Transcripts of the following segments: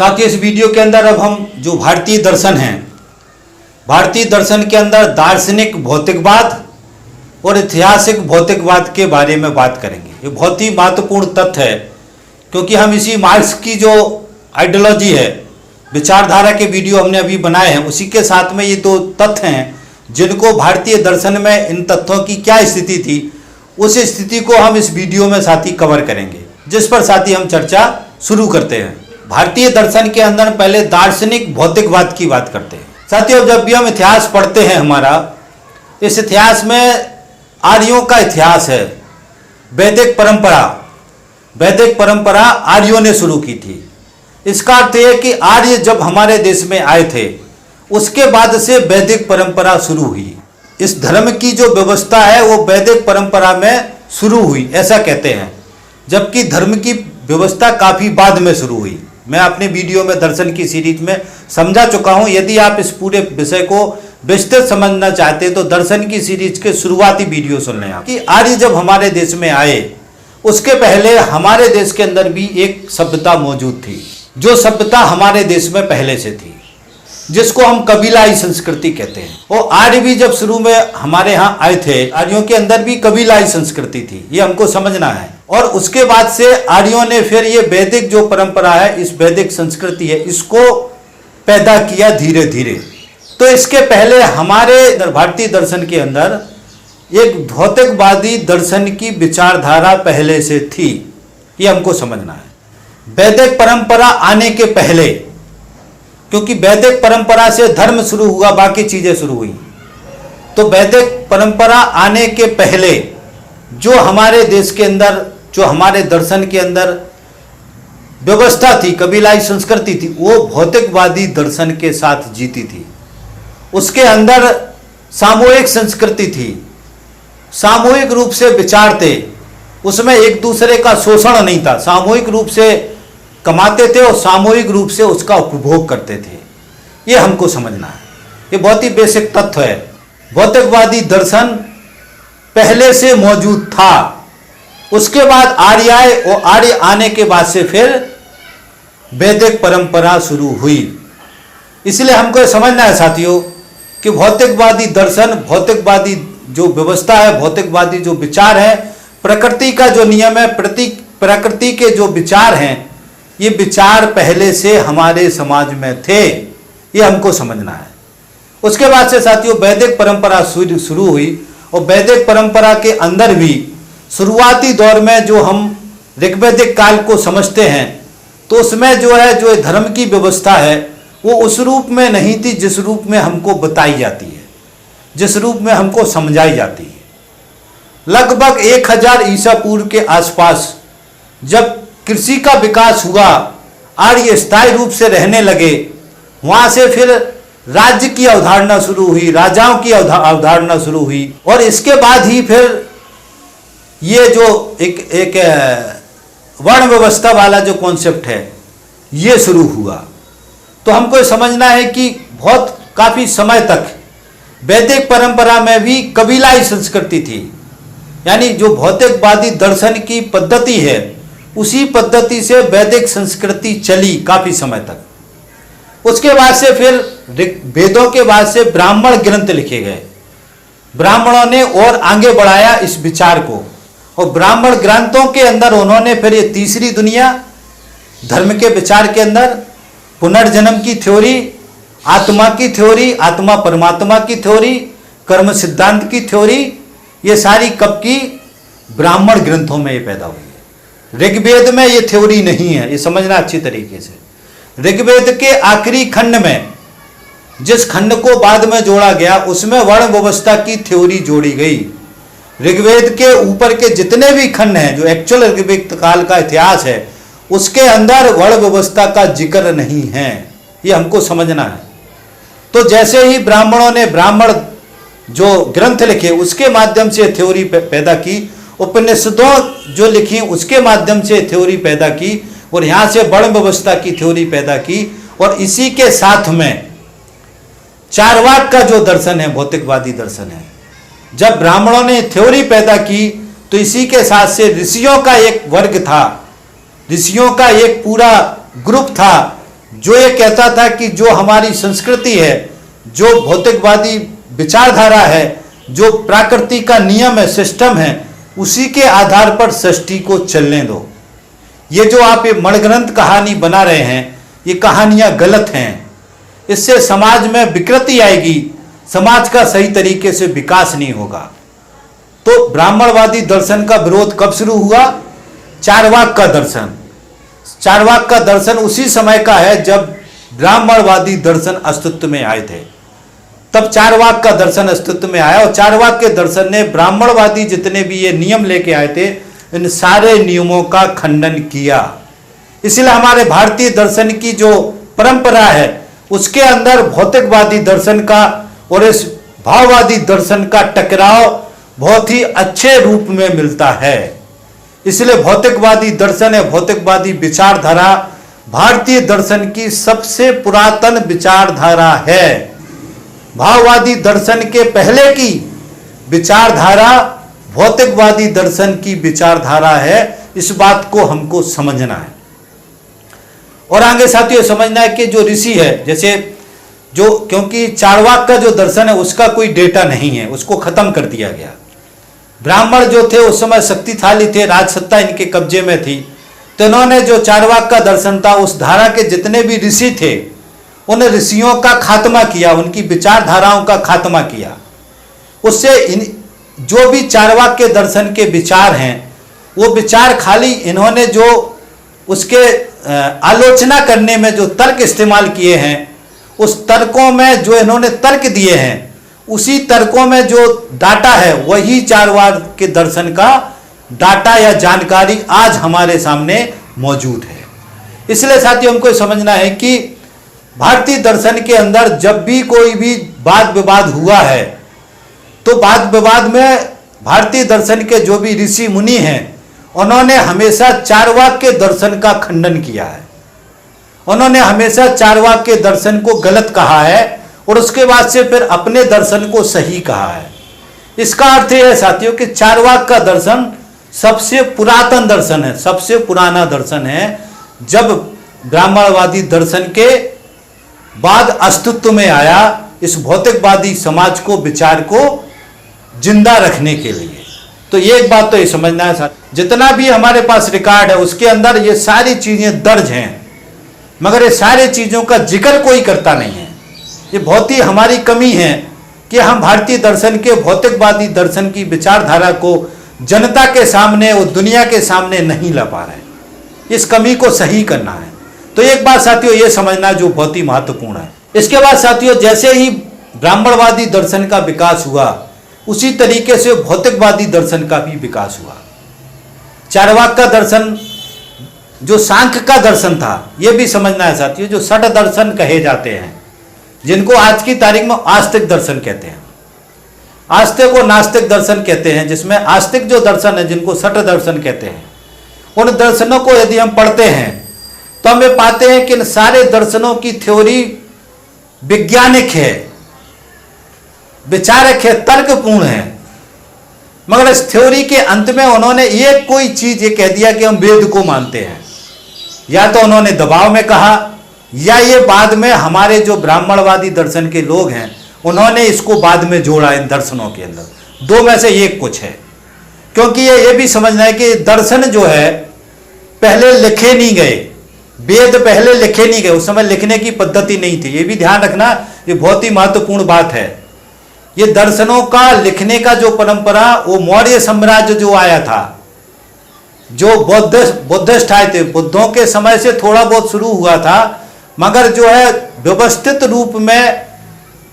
साथ ही इस वीडियो के अंदर अब हम जो भारतीय दर्शन हैं, भारतीय दर्शन के अंदर दार्शनिक भौतिकवाद और ऐतिहासिक भौतिकवाद के बारे में बात करेंगे। ये बहुत ही महत्वपूर्ण तथ्य है, क्योंकि हम इसी मार्क्स की जो आइडियोलॉजी है, विचारधारा के वीडियो हमने अभी बनाए हैं, उसी के साथ में ये दो तथ्य हैं जिनको भारतीय दर्शन में इन तथ्यों की क्या स्थिति थी, उस स्थिति को हम इस वीडियो में साथी कवर करेंगे, जिस पर साथी हम चर्चा शुरू करते हैं। भारतीय दर्शन के अंदर पहले दार्शनिक भौतिकवाद की बात करते हैं। साथियों, जब भी हम इतिहास पढ़ते हैं हमारा, इस इतिहास में आर्यों का इतिहास है। वैदिक परंपरा आर्यों ने शुरू की थी। इसका अर्थ है कि आर्य जब हमारे देश में आए थे, उसके बाद से वैदिक परंपरा शुरू हुई। इस धर्म की जो व्यवस्था है वो वैदिक परंपरा में शुरू हुई, ऐसा कहते हैं, जबकि धर्म की व्यवस्था काफ़ी बाद में शुरू हुई। मैं अपने वीडियो में दर्शन की सीरीज में समझा चुका हूं। यदि आप इस पूरे विषय को विस्तृत समझना चाहते हैं तो दर्शन की सीरीज के शुरुआती वीडियो सुन लें आप। कि आर्य जब हमारे देश में आए, उसके पहले हमारे देश के अंदर भी एक सभ्यता मौजूद थी, जो सभ्यता हमारे देश में पहले से थी, जिसको हम कबीलाई संस्कृति कहते हैं। और आर्य भी जब शुरू में हमारे यहाँ आए थे, आर्यों के अंदर भी कबीलाई संस्कृति थी, ये हमको समझना है। और उसके बाद से आर्यों ने फिर ये वैदिक जो परंपरा है, इस वैदिक संस्कृति है, इसको पैदा किया धीरे धीरे। तो इसके पहले हमारे भारतीय दर्शन के अंदर एक भौतिकवादी दर्शन की विचारधारा पहले से थी, ये हमको समझना है। वैदिक परंपरा आने के पहले, क्योंकि वैदिक परंपरा से धर्म शुरू हुआ, बाकी चीजें शुरू हुई, तो वैदिक परंपरा आने के पहले जो हमारे देश के अंदर, जो हमारे दर्शन के अंदर व्यवस्था थी, कबीलाई संस्कृति थी, वो भौतिकवादी दर्शन के साथ जीती थी। उसके अंदर सामूहिक संस्कृति थी, सामूहिक रूप से विचार थे, उसमें एक दूसरे का शोषण नहीं था, सामूहिक रूप से कमाते थे और सामूहिक रूप से उसका उपभोग करते थे। ये हमको समझना है, ये बहुत ही बेसिक तथ्य है। भौतिकवादी दर्शन पहले से मौजूद था, उसके बाद आर्य आए और आर्य आने के बाद से फिर वैदिक परंपरा शुरू हुई। इसलिए हमको ये समझना है साथियों कि भौतिकवादी दर्शन, भौतिकवादी जो व्यवस्था है, भौतिकवादी जो विचार है, प्रकृति का जो नियम है, प्रकृति के जो विचार हैं, ये विचार पहले से हमारे समाज में थे, ये हमको समझना है। उसके बाद से साथियों वैदिक परंपरा शुरू हुई, और वैदिक परंपरा के अंदर भी शुरुआती दौर में जो हम ऋग्वैदिक काल को समझते हैं, तो उसमें जो है, जो धर्म की व्यवस्था है, वो उस रूप में नहीं थी जिस रूप में हमको बताई जाती है, जिस रूप में हमको समझाई जाती है। लगभग 1000 ईसा पूर्व के आसपास जब कृषि का विकास हुआ, आर्य स्थायी रूप से रहने लगे, वहां से फिर राज्य की अवधारणा शुरू हुई, राजाओं की अवधारणा शुरू हुई, और इसके बाद ही फिर ये जो एक वर्ण व्यवस्था वाला जो कॉन्सेप्ट है, ये शुरू हुआ। तो हमको समझना है कि बहुत काफी समय तक वैदिक परंपरा में भी कबीलाई संस्कृति थी, यानी जो भौतिकवादी दर्शन की पद्धति है, उसी पद्धति से वैदिक संस्कृति चली काफी समय तक। उसके बाद से फिर वेदों के बाद से ब्राह्मण ग्रंथ लिखे गए, ब्राह्मणों ने और आगे बढ़ाया इस विचार को, और ब्राह्मण ग्रंथों के अंदर उन्होंने फिर ये तीसरी दुनिया, धर्म के विचार के अंदर पुनर्जन्म की थ्योरी, आत्मा की थ्योरी, आत्मा परमात्मा की थ्योरी, कर्म सिद्धांत की थ्योरी, ये सारी कब की? ब्राह्मण ग्रंथों में ये पैदा हुई है। ऋग्वेद में ये थ्योरी नहीं है, ये समझना अच्छी तरीके से। ऋग्वेद के आखिरी खंड में, जिस खंड को बाद में जोड़ा गया, उसमें वर्ण व्यवस्था की थ्योरी जोड़ी गई। ऋग्वेद के ऊपर के जितने भी खंड हैं, जो एक्चुअल ऋग्वेद काल का इतिहास है, उसके अंदर वर्ण व्यवस्था का जिक्र नहीं है, ये हमको समझना है। तो जैसे ही ब्राह्मणों ने ब्राह्मण जो ग्रंथ लिखे, उसके माध्यम से थ्योरी पैदा की, उपनिषदों जो लिखी उसके माध्यम से थ्योरी पैदा की, और यहाँ से वर्ण व्यवस्था की थ्योरी पैदा की। और इसी के साथ में चारवाक का जो दर्शन है, भौतिकवादी दर्शन है, जब ब्राह्मणों ने थ्योरी पैदा की, तो इसी के साथ से ऋषियों का एक वर्ग था, ऋषियों का एक पूरा ग्रुप था, जो ये कहता था कि जो हमारी संस्कृति है, जो भौतिकवादी विचारधारा है, जो प्रकृति का नियम है, सिस्टम है, उसी के आधार पर सृष्टि को चलने दो। ये जो आप ये मणग्रंथ कहानी बना रहे हैं, ये कहानियां गलत हैं। इससे समाज में विकृति आएगी, समाज का सही तरीके से विकास नहीं होगा। तो ब्राह्मणवादी दर्शन का विरोध कब शुरू हुआ? चारवाक का दर्शन। चारवाक का दर्शन उसी समय का है जब ब्राह्मणवादी दर्शन अस्तित्व में आए थे। तब चारवाक का दर्शन अस्तित्व में आया और चारवाक के दर्शन ने ब्राह्मणवादी जितने भी ये नियम लेके आए थे, इन सारे नियमों का खंडन किया। इसलिए हमारे भारतीय दर्शन की जो परंपरा है, उसके अंदर भौतिकवादी दर्शन का और इस भाववादी दर्शन का टकराव बहुत ही अच्छे रूप में मिलता है। इसलिए भौतिकवादी दर्शन है, भौतिकवादी विचारधारा भारतीय दर्शन की सबसे पुरातन विचारधारा है। भाववादी दर्शन के पहले की विचारधारा भौतिकवादी दर्शन की विचारधारा है। इस बात को हमको समझना है। और आगे साथियों समझना है कि जो ऋषि है, जैसे जो, क्योंकि चारवाक का जो दर्शन है उसका कोई डेटा नहीं है, उसको खत्म कर दिया गया। ब्राह्मण जो थे उस समय शक्तिशाली थे, राजसत्ता इनके कब्जे में थी, तो इन्होंने जो चारवाक का दर्शन था, उस धारा के जितने भी ऋषि थे, उन ऋषियों का खात्मा किया, उनकी विचारधाराओं का खात्मा किया। उससे जो भी चारवाक के दर्शन के विचार हैं, वो विचार खाली इन्होंने जो उसके आलोचना करने में जो तर्क इस्तेमाल किए हैं, उस तर्कों में जो इन्होंने तर्क दिए हैं, उसी तर्कों में जो डाटा है, वही चारवाक के दर्शन का डाटा या जानकारी आज हमारे सामने मौजूद है। इसलिए साथियों हमको समझना है कि भारतीय दर्शन के अंदर जब भी कोई भी वाद विवाद हुआ है, तो वाद विवाद में भारतीय दर्शन के जो भी ऋषि मुनि हैं, उन्होंने हमेशा चारवाक के दर्शन का खंडन किया है। उन्होंने हमेशा चारवाक के दर्शन को गलत कहा है और उसके बाद से फिर अपने दर्शन को सही कहा है। इसका अर्थ यह है साथियों कि चारवाक का दर्शन सबसे पुरातन दर्शन है, सबसे पुराना दर्शन है। जब ब्राह्मणवादी दर्शन के बाद अस्तित्व में आया, इस भौतिकवादी समाज को, विचार को जिंदा रखने के लिए। तो ये एक बात तो ये समझना है साथ, जितना भी हमारे पास रिकॉर्ड है उसके अंदर ये सारी चीजें दर्ज हैं, मगर ये सारी चीजों का जिक्र कोई करता नहीं है। ये बहुत ही हमारी कमी है कि हम भारतीय दर्शन के, भौतिकवादी दर्शन की विचारधारा को जनता के सामने और दुनिया के सामने नहीं ला पा रहे। इस कमी को सही करना है। तो एक बात साथियों ये समझना जो बहुत ही महत्वपूर्ण है। इसके बाद साथियों जैसे ही ब्राह्मणवादी दर्शन का विकास हुआ, उसी तरीके से भौतिकवादी दर्शन का भी विकास हुआ। चारवाक का दर्शन जो सांख्य का दर्शन था, यह भी समझना है साथियों, जो षट दर्शन कहे जाते हैं, जिनको आज की तारीख में आस्तिक दर्शन कहते हैं, आस्तिक और नास्तिक दर्शन कहते हैं, जिसमें आस्तिक जो दर्शन है जिनको षट दर्शन कहते हैं, उन दर्शनों को यदि हम पढ़ते हैं तो हम ये पाते हैं कि इन सारे दर्शनों की थ्योरी वैज्ञानिक है, विचारक है, तर्कपूर्ण है, मगर इस थ्योरी के अंत में उन्होंने एक कोई चीज ये कह दिया कि हम वेद को मानते हैं। या तो उन्होंने दबाव में कहा, या ये बाद में हमारे जो ब्राह्मणवादी दर्शन के लोग हैं उन्होंने इसको बाद में जोड़ा इन दर्शनों के अंदर। दो में से एक कुछ है, क्योंकि ये भी समझना है कि दर्शन जो है पहले लिखे नहीं गए, वेद पहले लिखे नहीं गए, उस समय लिखने की पद्धति नहीं थी। ये भी ध्यान रखना, ये बहुत ही महत्वपूर्ण बात है। ये दर्शनों का लिखने का जो परंपरा, वो मौर्य साम्राज्य जो आया था, जो बुद्धिस्ट आए थे, बुद्धों के समय से थोड़ा बहुत शुरू हुआ था, मगर जो है व्यवस्थित रूप में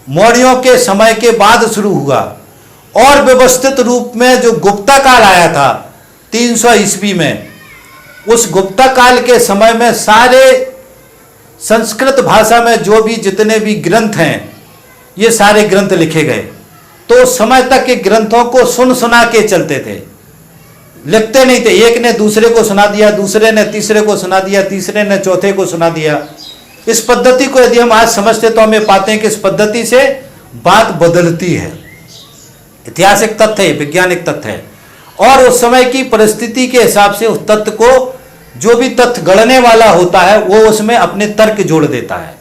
मौर्यों के समय के बाद शुरू हुआ। और व्यवस्थित रूप में जो गुप्ता काल आया था 300 ईस्वी में, उस गुप्ता काल के समय में सारे संस्कृत भाषा में जो भी जितने भी ग्रंथ हैं, ये सारे ग्रंथ लिखे गए। तो उस समय तक के ग्रंथों को सुन सुना के चलते थे, लिखते नहीं थे। एक ने दूसरे को सुना दिया, दूसरे ने तीसरे को सुना दिया, तीसरे ने चौथे को सुना दिया। इस पद्धति को यदि हम आज समझते तो हमें पाते हैं कि इस पद्धति से बात बदलती है। ऐतिहासिक तथ्य है, वैज्ञानिक तथ्य है, और उस समय की परिस्थिति के हिसाब से उस तथ्य को जो भी तथ्य गढ़ने वाला होता है वो उसमें अपने तर्क जोड़ देता है,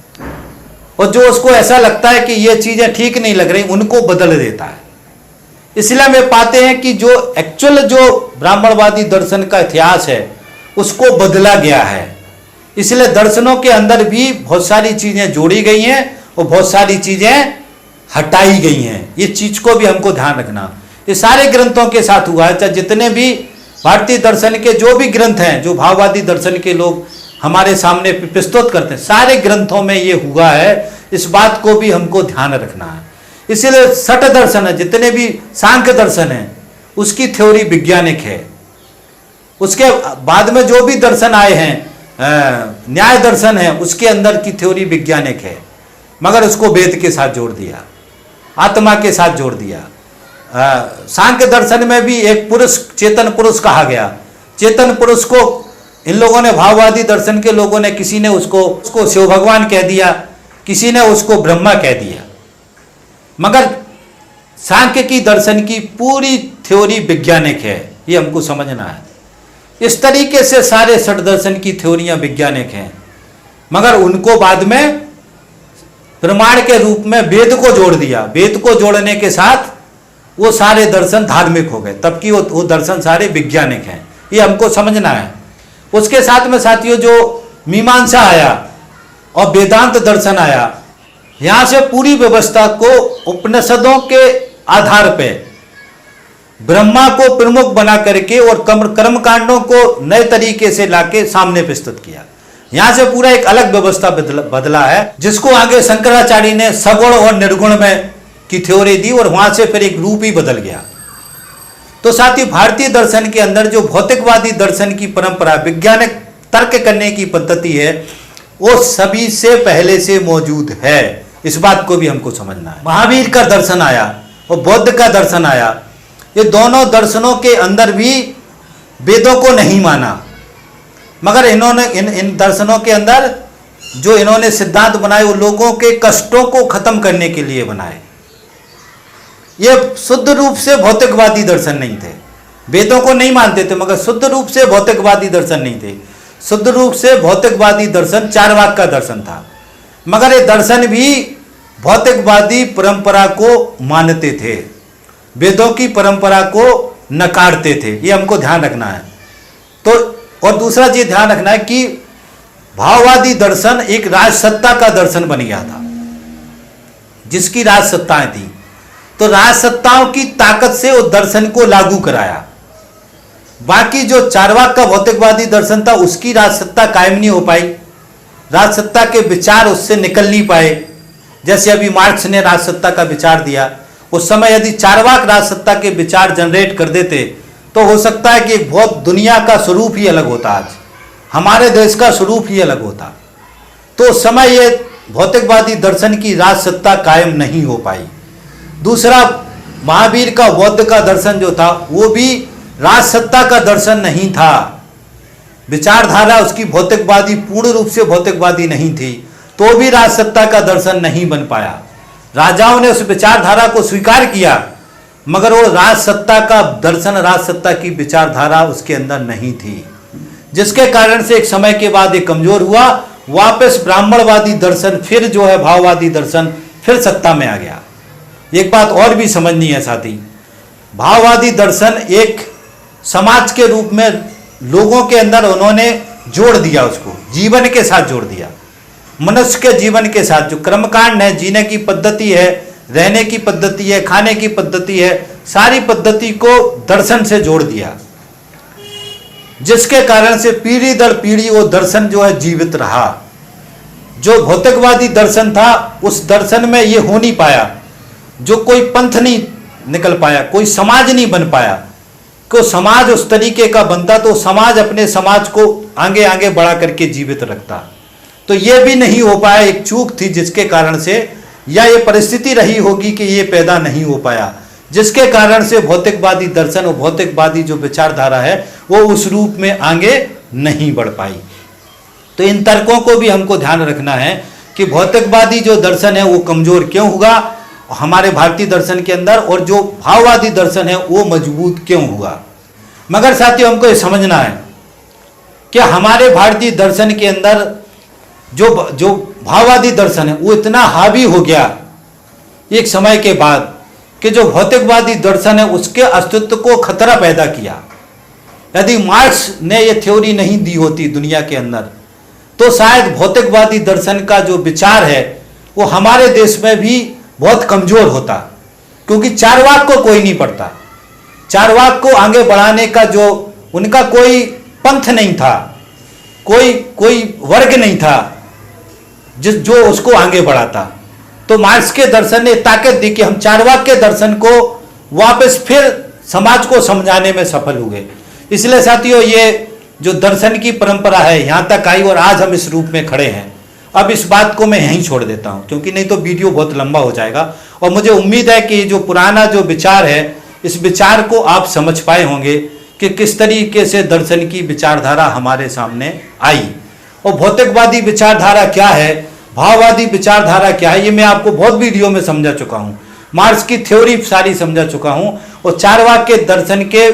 और जो उसको ऐसा लगता है कि ये चीजें ठीक नहीं लग रही उनको बदल देता है। इसलिए हम पाते हैं कि जो एक्चुअल जो ब्राह्मणवादी दर्शन का इतिहास है उसको बदला गया है। इसलिए दर्शनों के अंदर भी बहुत सारी चीजें जोड़ी गई हैं और बहुत सारी चीजें हटाई गई हैं। ये चीज को भी हमको ध्यान रखना। ये सारे ग्रंथों के साथ हुआ है, चाहे जितने भी भारतीय दर्शन के जो भी ग्रंथ हैं, जो भाववादी दर्शन के लोग हमारे सामने प्रस्तुत करते हैं, सारे ग्रंथों में ये हुआ है। इस बात को भी हमको ध्यान रखना है। इसीलिए सठ दर्शन है, जितने भी सांख्य दर्शन है उसकी थ्योरी वैज्ञानिक है। उसके बाद में जो भी दर्शन आए हैं, न्याय दर्शन है, उसके अंदर की थ्योरी वैज्ञानिक है, मगर उसको वेद के साथ जोड़ दिया, आत्मा के साथ जोड़ दिया। सांख्य दर्शन में भी एक पुरुष, चेतन पुरुष कहा गया। चेतन पुरुष को इन लोगों ने, भाववादी दर्शन के लोगों ने, किसी ने उसको शिव भगवान कह दिया, किसी ने उसको ब्रह्मा कह दिया, मगर सांख्य की दर्शन की पूरी थ्योरी वैज्ञानिक है। ये हमको समझना है। इस तरीके से सारे षट दर्शन की थ्योरियां वैज्ञानिक हैं, मगर उनको बाद में प्रमाण के रूप में वेद को जोड़ दिया। वेद को जोड़ने के साथ वो सारे दर्शन धार्मिक हो गए, तब कि वो दर्शन सारे वैज्ञानिक हैं। ये हमको समझना है। उसके साथ में साथियों जो मीमांसा आया और वेदांत दर्शन आया, यहां से पूरी व्यवस्था को उपनिषदों के आधार पे ब्रह्मा को प्रमुख बना करके और कर्मकांडों को नए तरीके से लाके सामने प्रस्तुत किया। यहां से पूरा एक अलग व्यवस्था बदला है, जिसको आगे शंकराचार्य ने सगुण और निर्गुण में की थ्योरी दी, और वहां से फिर एक रूप ही बदल गया। तो साथ ही भारतीय दर्शन के अंदर जो भौतिकवादी दर्शन की परंपरा, वैज्ञानिक तर्क करने की पद्धति है, वो सभी से पहले से मौजूद है। इस बात को भी हमको समझना है। महावीर का दर्शन आया और बौद्ध का दर्शन आया। ये दोनों दर्शनों के अंदर भी वेदों को नहीं माना, मगर इन्होंने इन दर्शनों के अंदर जो इन्होंने सिद्धांत बनाए वो लोगों के कष्टों को खत्म करने के लिए बनाए। ये शुद्ध रूप से भौतिकवादी दर्शन नहीं थे। वेदों को नहीं मानते थे, मगर शुद्ध रूप से भौतिकवादी दर्शन नहीं थे। शुद्ध रूप से भौतिकवादी दर्शन चारवाक का दर्शन था, मगर ये दर्शन भी भौतिकवादी परंपरा को मानते थे, वेदों की परंपरा को नकारते थे। ये हमको ध्यान रखना है। तो और दूसरा चीज ध्यान रखना है कि भाववादी दर्शन एक राजसत्ता का दर्शन बन गया था, जिसकी राजसत्ताएं थी। तो राजसत्ताओं की ताकत से उस दर्शन को लागू कराया। बाकी जो चारवाक का भौतिकवादी दर्शन था, उसकी राजसत्ता कायम नहीं हो पाई, राजसत्ता के विचार उससे निकल नहीं पाए। जैसे अभी मार्क्स ने राजसत्ता का विचार दिया, उस समय यदि चारवाक राजसत्ता के विचार जनरेट कर देते तो हो सकता है कि बहुत दुनिया का स्वरूप ही अलग होता, आज हमारे देश का स्वरूप ही अलग होता। तो उस समय ये भौतिकवादी दर्शन की राजसत्ता कायम नहीं हो पाई। दूसरा, महावीर का बौद्ध का दर्शन जो था वो भी राजसत्ता का दर्शन नहीं था। विचारधारा उसकी भौतिकवादी, पूर्ण रूप से भौतिकवादी नहीं थी, तो भी राजसत्ता का दर्शन नहीं बन पाया। राजाओं ने उस विचारधारा को स्वीकार किया, मगर वो राजसत्ता का दर्शन, राजसत्ता की विचारधारा उसके अंदर नहीं थी, जिसके कारण से एक समय के बाद ये कमजोर हुआ। वापस ब्राह्मणवादी दर्शन, फिर जो है भाववादी दर्शन, फिर सत्ता में आ गया। एक बात और भी समझनी है साथी, भाववादी दर्शन एक समाज के रूप में लोगों के अंदर उन्होंने जोड़ दिया, उसको जीवन के साथ जोड़ दिया। मनुष्य के जीवन के साथ जो कर्मकांड है, जीने की पद्धति है, रहने की पद्धति है, खाने की पद्धति है, सारी पद्धति को दर्शन से जोड़ दिया, जिसके कारण से पीढ़ी दर पीढ़ी वो दर्शन जो है जीवित रहा। जो भौतिकवादी दर्शन था, उस दर्शन में ये हो नहीं पाया, जो कोई पंथ नहीं निकल पाया, कोई समाज नहीं बन पाया। को समाज उस तरीके का बनता तो समाज अपने समाज को आगे आगे बढ़ा करके जीवित रखता। तो ये भी नहीं हो पाया, एक चूक थी, जिसके कारण से या ये परिस्थिति रही होगी कि ये पैदा नहीं हो पाया, जिसके कारण से भौतिकवादी दर्शन और भौतिकवादी जो विचारधारा है वो उस रूप में आगे नहीं बढ़ पाई। तो इन तर्कों को भी हमको ध्यान रखना है कि भौतिकवादी जो दर्शन है वो कमजोर क्यों हुआ हमारे भारतीय दर्शन के अंदर, और जो भाववादी दर्शन है वो मजबूत क्यों हुआ। मगर साथियों, हमको ये समझना है कि हमारे भारतीय दर्शन के अंदर जो भाववादी दर्शन है वो इतना हावी हो गया एक समय के बाद कि जो भौतिकवादी दर्शन है उसके अस्तित्व को खतरा पैदा किया। यदि मार्क्स ने ये थ्योरी नहीं दी होती दुनिया के अंदर तो शायद भौतिकवादी दर्शन का जो विचार है वो हमारे देश में भी बहुत कमजोर होता, क्योंकि चारवाक को कोई नहीं पढ़ता। चारवाक को आगे बढ़ाने का जो उनका कोई पंथ नहीं था, कोई वर्ग नहीं था जो उसको आगे बढ़ाता। तो मार्क्स के दर्शन ने ताकत दी कि हम चारवाक के दर्शन को वापस फिर समाज को समझाने में सफल हुए। इसलिए साथियों, ये जो दर्शन की परंपरा है यहाँ तक आई और आज हम इस रूप में खड़े हैं। अब इस बात को मैं यहीं छोड़ देता हूँ, क्योंकि नहीं तो वीडियो बहुत लंबा हो जाएगा। और मुझे उम्मीद है कि जो पुराना जो विचार है इस विचार को आप समझ पाए होंगे कि किस तरीके से दर्शन की विचारधारा हमारे सामने आई और भौतिकवादी विचारधारा क्या है, भाववादी विचारधारा क्या है, ये मैं आपको बहुत वीडियो में समझा चुका हूँ। मार्क्स की थ्योरी सारी समझा चुका हूँ और चारवाक के दर्शन के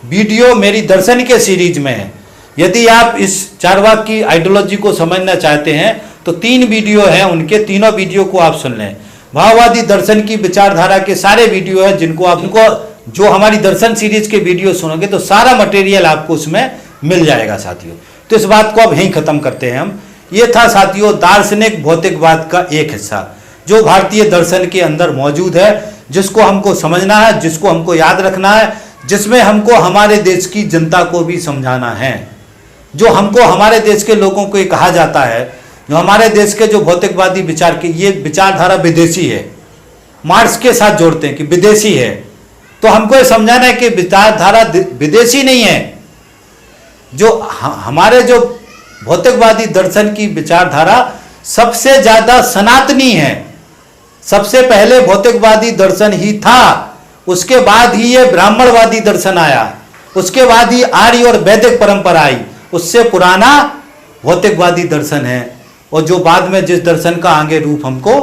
वीडियो मेरी दर्शन के सीरीज में है। यदि आप इस चारवाक की आइडियोलॉजी को समझना चाहते हैं तो 3 वीडियो हैं, उनके तीनों वीडियो को आप सुन लें। भाववादी दर्शन की विचारधारा के सारे वीडियो हैं जिनको जो हमारी दर्शन सीरीज के वीडियो सुनोगे तो सारा मटेरियल आपको उसमें मिल जाएगा साथियों। तो इस बात को अब यहीं खत्म करते हैं हम। ये था साथियों दार्शनिक भौतिकवाद का एक हिस्सा जो भारतीय दर्शन के अंदर मौजूद है, जिसको हमको समझना है, जिसको हमको याद रखना है, जिसमें हमको हमारे देश की जनता को भी समझाना है। जो हमको हमारे देश के लोगों को ये कहा जाता है, जो हमारे देश के जो भौतिकवादी विचार की ये विचारधारा विदेशी है, मार्क्स के साथ जोड़ते हैं कि विदेशी है, तो हमको ये समझाना है कि विचारधारा विदेशी नहीं है। जो हमारे जो भौतिकवादी दर्शन की विचारधारा सबसे ज्यादा सनातनी है। सबसे पहले भौतिकवादी दर्शन ही था, उसके बाद ही ये ब्राह्मणवादी दर्शन आया, उसके बाद ही आर्य और वैदिक परंपरा आई। उससे पुराना भौतिकवादी दर्शन है और जो बाद में जिस दर्शन का आगे रूप हमको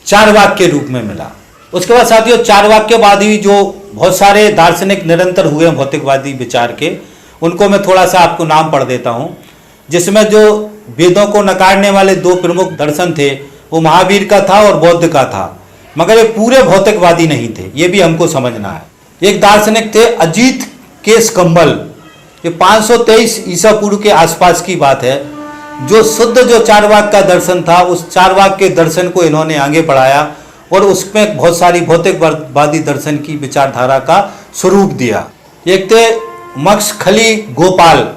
चारवाक के रूप में मिला। उसके बाद साथियों चारवाक के बाद ही जो बहुत सारे दार्शनिक निरंतर हुए भौतिकवादी विचार के, उनको मैं थोड़ा सा आपको नाम पढ़ देता हूं। जिसमें जो वेदों को नकारने वाले 2 प्रमुख दर्शन थे वो महावीर का था और बौद्ध का था, मगर ये पूरे भौतिकवादी नहीं थे, ये भी हमको समझना है। एक दार्शनिक थे अजीत केश कंबल, ये 523 ईसा पूर्व के आसपास की बात है। जो शुद्ध जो चारवाक का दर्शन था उस चारवाक के दर्शन को इन्होंने आगे बढ़ाया और उसमें बहुत सारी भौतिकवादी दर्शन की विचारधारा का स्वरूप दिया। एक थे मक्स खली गोपाल,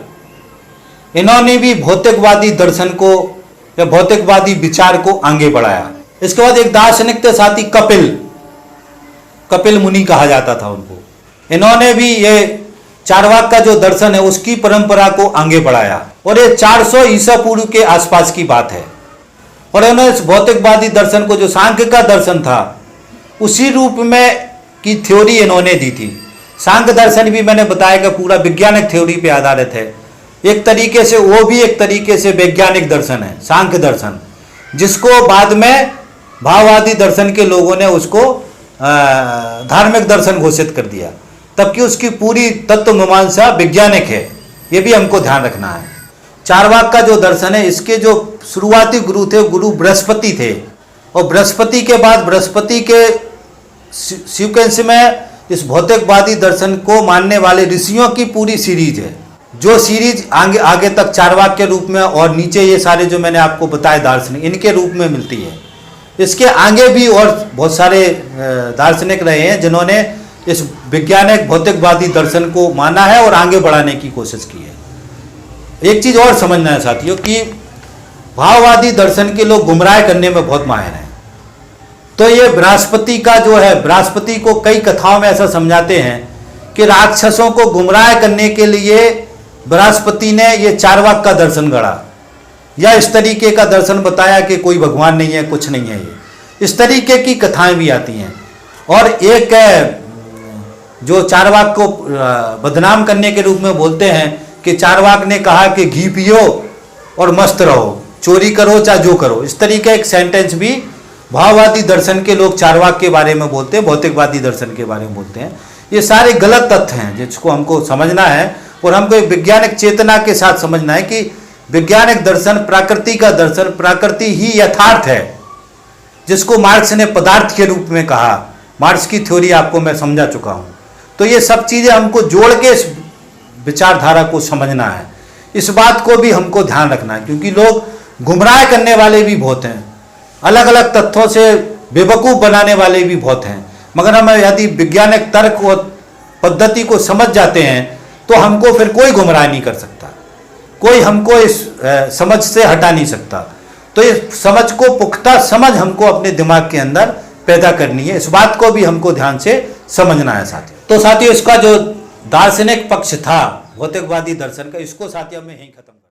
इन्होंने भी भौतिकवादी दर्शन को या भौतिकवादी विचार को आगे बढ़ाया। इसके बाद एक दार्शनिक थे साथी कपिल मुनि कहा जाता था उनको, इन्होंने भी ये चारवाक का जो दर्शन है उसकी परंपरा को आगे बढ़ाया और ये 400 ईसा पूर्व के आसपास की बात है। और इन्होंने इस भौतिकवादी दर्शन को जो सांख्य का दर्शन था उसी रूप में की थ्योरी इन्होंने दी थी। सांख्य दर्शन भी मैंने बताया कि पूरा वैज्ञानिक थ्योरी पे आधारित है। एक तरीके से वो भी एक तरीके से वैज्ञानिक दर्शन है सांख्य दर्शन, जिसको बाद में भाववादी दर्शन के लोगों ने उसको धार्मिक दर्शन घोषित कर दिया, तबकि उसकी पूरी तत्व मीमांसा वैज्ञानिक है। ये भी हमको ध्यान रखना है। चारवाक का जो दर्शन है इसके जो शुरुआती गुरु थे गुरु बृहस्पति थे और बृहस्पति के बाद बृहस्पति के सीक्वेंस में इस भौतिकवादी दर्शन को मानने वाले ऋषियों की पूरी सीरीज है, जो सीरीज आगे तक चारवाक के रूप में और नीचे ये सारे जो मैंने आपको बताए दार्शनिक इनके रूप में मिलती है। इसके आगे भी और बहुत सारे दार्शनिक रहे हैं जिन्होंने इस वैज्ञानिक भौतिकवादी दर्शन को माना है और आगे बढ़ाने की कोशिश की है। एक चीज और समझना है साथियों कि भाववादी दर्शन के लोग गुमराह करने में बहुत माहिर हैं। तो ये बृहस्पति का जो है, बृहस्पति को कई कथाओं में ऐसा समझाते हैं कि राक्षसों को गुमराह करने के लिए बृहस्पति ने ये चारवाक का दर्शन गढ़ा या इस तरीके का दर्शन बताया कि कोई भगवान नहीं है, कुछ नहीं है। ये इस तरीके की कथाएं भी आती हैं। और एक जो चारवाक को बदनाम करने के रूप में बोलते हैं कि चारवाक ने कहा कि घी पियो और मस्त रहो, चोरी करो चाहे जो करो। इस तरीके एक सेंटेंस भी भाववादी दर्शन के लोग चारवाक के बारे में बोलते हैं, भौतिकवादी दर्शन के बारे में बोलते हैं। ये सारे गलत तथ्य हैं जिसको हमको समझना है और हमको एक वैज्ञानिक चेतना के साथ समझना है कि वैज्ञानिक दर्शन प्रकृति का दर्शन, प्रकृति ही यथार्थ है, जिसको मार्क्स ने पदार्थ के रूप में कहा। मार्क्स की थ्योरी आपको मैं समझा चुका हूं। तो ये सब चीजें हमको जोड़ के इस विचारधारा को समझना है। इस बात को भी हमको ध्यान रखना है, क्योंकि लोग गुमराह करने वाले भी बहुत हैं, अलग अलग तथ्यों से बेवकूफ बनाने वाले भी बहुत हैं। मगर हम यदि वैज्ञानिक तर्क और पद्धति को समझ जाते हैं तो हमको फिर कोई गुमराह नहीं कर सकता, कोई हमको इस समझ से हटा नहीं सकता। तो इस समझ को, पुख्ता समझ हमको अपने दिमाग के अंदर पैदा करनी है। इस बात को भी हमको ध्यान से समझना है साथियों। तो साथियों, इसका जो दार्शनिक पक्ष था भौतिकवादी दर्शन का, इसको साथियों में यहीं खत्म कर